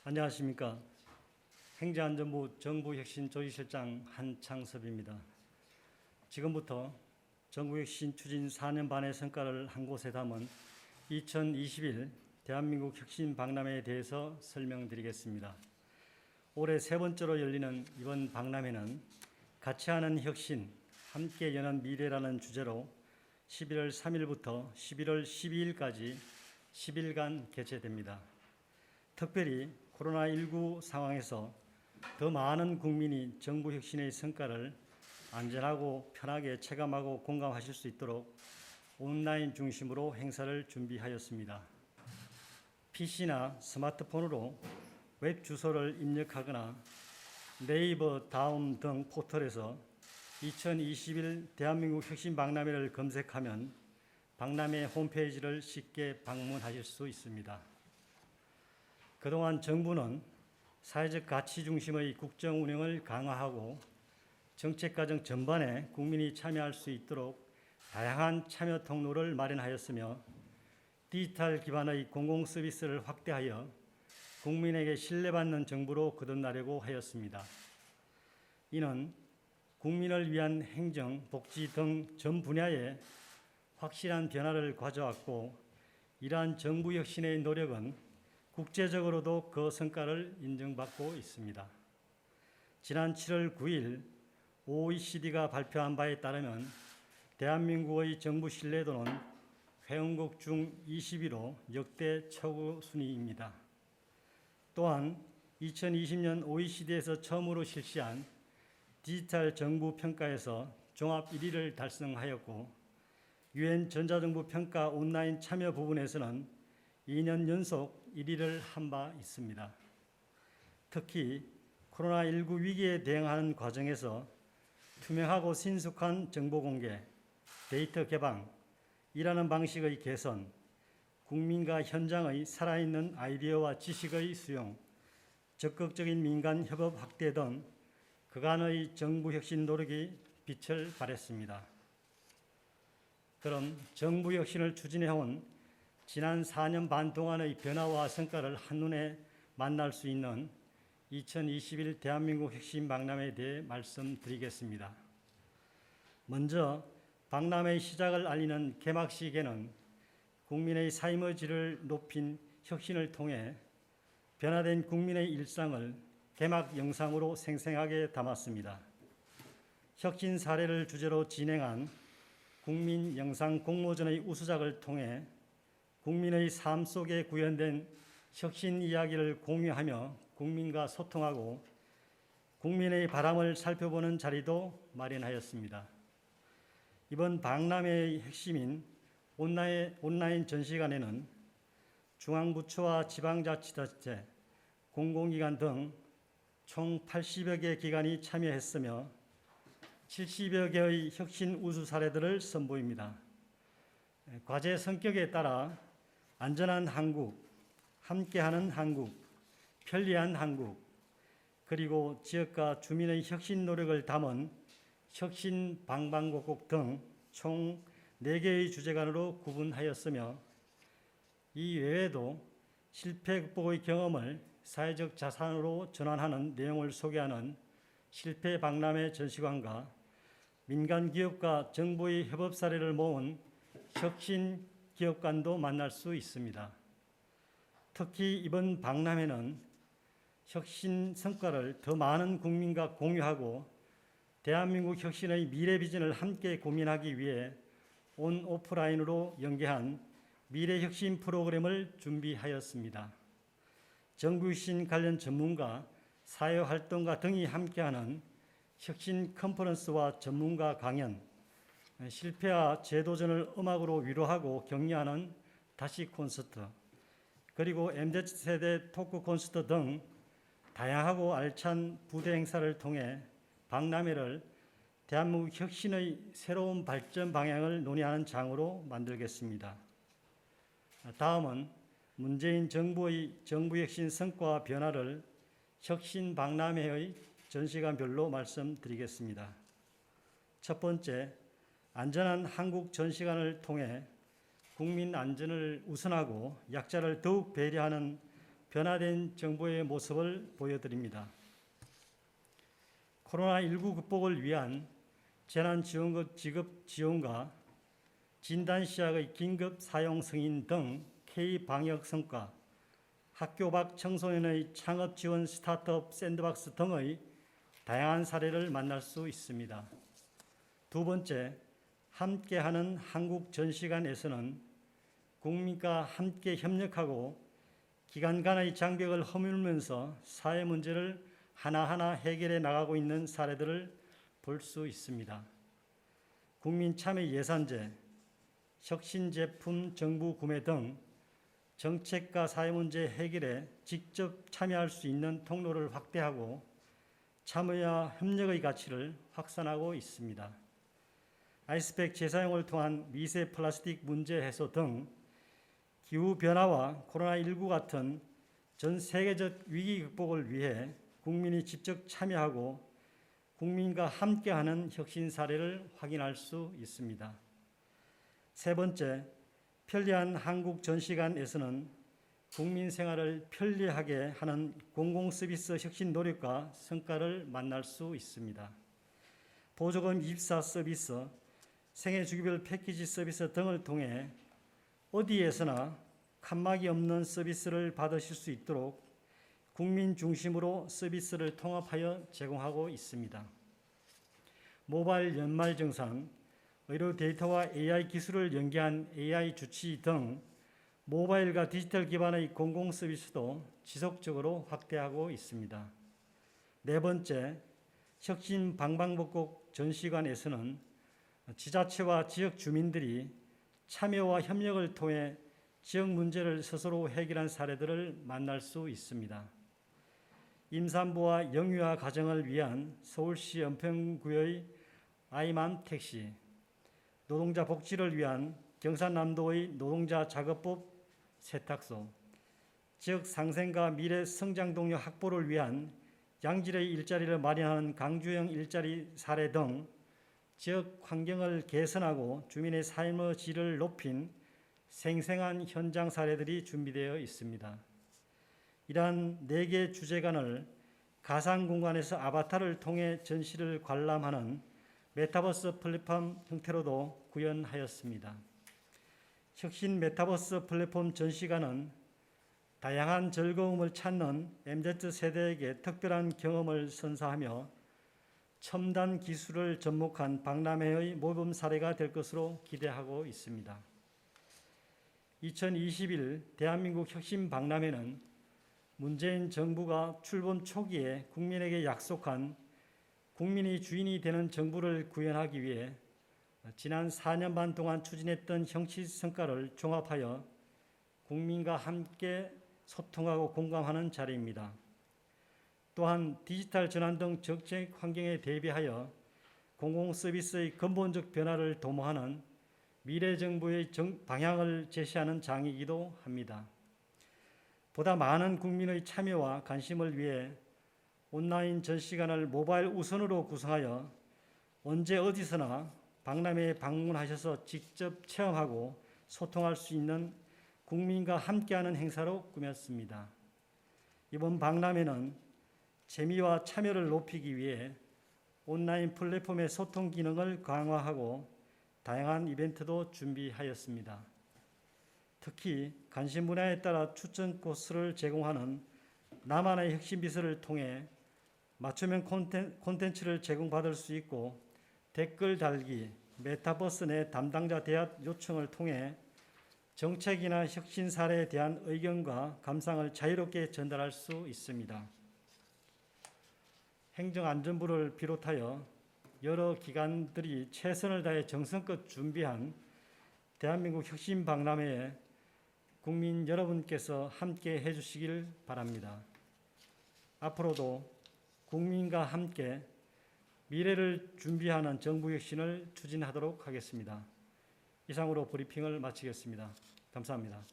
안녕하십니까. 행정안전부 정부혁신조직실장 한창섭입니다. 지금부터 정부혁신 추진 4년 반의 성과를 한 곳에 담은 2021 대한민국 혁신 박람회에 대해서 설명드리겠습니다. 올해 세 번째로 열리는 이번 박람회는 같이 하는 혁신, 함께 여는 미래라는 주제로 11월 3일부터 11월 12일까지 10일간 개최됩니다. 특별히 코로나19 상황에서 더 많은 국민이 정부 혁신의 성과를 안전하고 편하게 체감하고 공감하실 수 있도록 온라인 중심으로 행사를 준비하였습니다. PC나 스마트폰으로 웹 주소를 입력하거나 네이버, 다음 등 포털에서 2021 대한민국 혁신 박람회를 검색하면 박람회 홈페이지를 쉽게 방문하실 수 있습니다. 그동안 정부는 사회적 가치 중심의 국정 운영을 강화하고 정책 과정 전반에 국민이 참여할 수 있도록 다양한 참여 통로를 마련하였으며 디지털 기반의 공공 서비스를 확대하여 국민에게 신뢰받는 정부로 거듭나려고 하였습니다. 이는 국민을 위한 행정, 복지 등 전 분야에 확실한 변화를 가져왔고 이러한 정부 혁신의 노력은 국제적으로도 그 성과를 인정받고 있습니다. 지난 7월 9일 OECD가 발표한 바에 따르면 대한민국의 정부 신뢰도는 회원국 중 20위로 역대 최고 순위입니다. 또한 2020년 OECD에서 처음으로 실시한 디지털 정부 평가에서 종합 1위를 달성하였고 UN 전자정부 평가 온라인 참여 부분에서는 2년 연속 1위를 한 바 있습니다. 특히 코로나19 위기에 대응하는 과정에서 투명하고 신속한 정보 공개, 데이터 개방이라는 방식의 개선, 국민과 현장의 살아있는 아이디어와 지식의 수용, 적극적인 민간 협업 확대 등 그간의 정부 혁신 노력이 빛을 발했습니다. 그럼 정부 혁신을 추진해온 지난 4년 반 동안의 변화와 성과를 한눈에 만날 수 있는 2021 대한민국 혁신 박람회에 대해 말씀드리겠습니다. 먼저 박람회의 시작을 알리는 개막식에는 국민의 삶의 질을 높인 혁신을 통해 변화된 국민의 일상을 개막 영상으로 생생하게 담았습니다. 혁신 사례를 주제로 진행한 국민 영상 공모전의 우수작을 통해 국민의 삶 속에 구현된 혁신 이야기를 공유하며 국민과 소통하고 국민의 바람을 살펴보는 자리도 마련하였습니다. 이번 박람회의 핵심인 온라인 전시관에는 중앙부처와 지방자치단체, 공공기관 등 총 80여 개 기관이 참여했으며 70여 개의 혁신 우수 사례들을 선보입니다. 과제 성격에 따라 안전한 한국, 함께하는 한국, 편리한 한국, 그리고 지역과 주민의 혁신 노력을 담은 혁신 방방곡곡 등 총 4개의 주제관으로 구분하였으며 이 외에도 실패 극복의 경험을 사회적 자산으로 전환하는 내용을 소개하는 실패 박람회 전시관과 민간 기업과 정부의 협업 사례를 모은 혁신 기업관도 만날 수 있습니다. 특히 이번 박람회는 혁신 성과를 더 많은 국민과 공유하고 대한민국 혁신의 미래 비전을 함께 고민하기 위해 온 오프라인으로 연계한 미래혁신 프로그램을 준비하였습니다. 정부혁신 관련 전문가, 사회활동가 등이 함께하는 혁신 컨퍼런스와 전문가 강연, 실패와 재도전을 음악으로 위로하고 격려하는 다시 콘서트, 그리고 MZ세대 토크 콘서트 등 다양하고 알찬 부대 행사를 통해 박람회를 대한민국 혁신의 새로운 발전 방향을 논의하는 장으로 만들겠습니다. 다음은 문재인 정부의 정부혁신 성과와 변화를 혁신 박람회의 전시관별로 말씀드리겠습니다. 첫 번째, 안전한 한국 전시관을 통해 국민 안전을 우선하고 약자를 더욱 배려하는 변화된 정부의 모습을 보여드립니다. 코로나19 극복을 위한 재난지원금 지급 지원과 진단시약의 긴급 사용 승인 등 K-방역 성과, 학교 밖 청소년의 창업 지원 스타트업 샌드박스 등의 다양한 사례를 만날 수 있습니다. 두 번째, 함께하는 한국 전시관에서는 국민과 함께 협력하고 기관 간의 장벽을 허물면서 사회 문제를 하나하나 해결해 나가고 있는 사례들을 볼 수 있습니다. 국민 참여 예산제, 혁신 제품 정부 구매 등 정책과 사회 문제 해결에 직접 참여할 수 있는 통로를 확대하고 참여와 협력의 가치를 확산하고 있습니다. 아이스팩 재사용을 통한 미세 플라스틱 문제 해소 등 기후변화와 코로나19 같은 전 세계적 위기 극복을 위해 국민이 직접 참여하고 국민과 함께하는 혁신 사례를 확인할 수 있습니다. 세 번째, 편리한 한국 전시관에서는 국민 생활을 편리하게 하는 공공서비스 혁신 노력과 성과를 만날 수 있습니다. 보조금 입사 서비스, 생애주기별 패키지 서비스 등을 통해 어디에서나 칸막이 없는 서비스를 받으실 수 있도록 국민 중심으로 서비스를 통합하여 제공하고 있습니다. 모바일 연말정산, 의료 데이터와 AI 기술을 연계한 AI 주치 등 모바일과 디지털 기반의 공공 서비스도 지속적으로 확대하고 있습니다. 네 번째, 혁신 방방곡곡 전시관에서는 지자체와 지역 주민들이 참여와 협력을 통해 지역 문제를 스스로 해결한 사례들을 만날 수 있습니다. 임산부와 영유아 가정을 위한 서울시 연평구의 아이맘 택시, 노동자 복지를 위한 경산남도의 노동자 작업법 세탁소, 지역 상생과 미래 성장 동력 확보를 위한 양질의 일자리를 마련하는 강주형 일자리 사례 등 지역 환경을 개선하고 주민의 삶의 질을 높인 생생한 현장 사례들이 준비되어 있습니다. 이러한 4개 주제관을 가상 공간에서 아바타를 통해 전시를 관람하는 메타버스 플랫폼 형태로도 구현하였습니다. 혁신 메타버스 플랫폼 전시관은 다양한 즐거움을 찾는 MZ세대에게 특별한 경험을 선사하며 첨단 기술을 접목한 박람회의 모범 사례가 될 것으로 기대하고 있습니다. 2021 대한민국 혁신 박람회는 문재인 정부가 출범 초기에 국민에게 약속한 국민이 주인이 되는 정부를 구현하기 위해 지난 4년 반 동안 추진했던 형식 성과를 종합하여 국민과 함께 소통하고 공감하는 자리입니다. 또한 디지털 전환 등 정책 환경에 대비하여 공공서비스의 근본적 변화를 도모하는 미래정부의 방향을 제시하는 장이기도 합니다. 보다 많은 국민의 참여와 관심을 위해 온라인 전시관을 모바일 우선으로 구성하여 언제 어디서나 박람회에 방문하셔서 직접 체험하고 소통할 수 있는 국민과 함께하는 행사로 꾸몄습니다. 이번 박람회는 재미와 참여를 높이기 위해 온라인 플랫폼의 소통 기능을 강화하고 다양한 이벤트도 준비하였습니다. 특히 관심 분야에 따라 추천 코스를 제공하는 나만의 혁신 비서를 통해 맞춤형 콘텐츠를 제공받을 수 있고 댓글 달기, 메타버스 내 담당자 대화 요청을 통해 정책이나 혁신 사례에 대한 의견과 감상을 자유롭게 전달할 수 있습니다. 행정안전부를 비롯하여 여러 기관들이 최선을 다해 정성껏 준비한 대한민국 혁신 박람회에 국민 여러분께서 함께 해주시길 바랍니다. 앞으로도 국민과 함께 미래를 준비하는 정부 혁신을 추진하도록 하겠습니다. 이상으로 브리핑을 마치겠습니다. 감사합니다.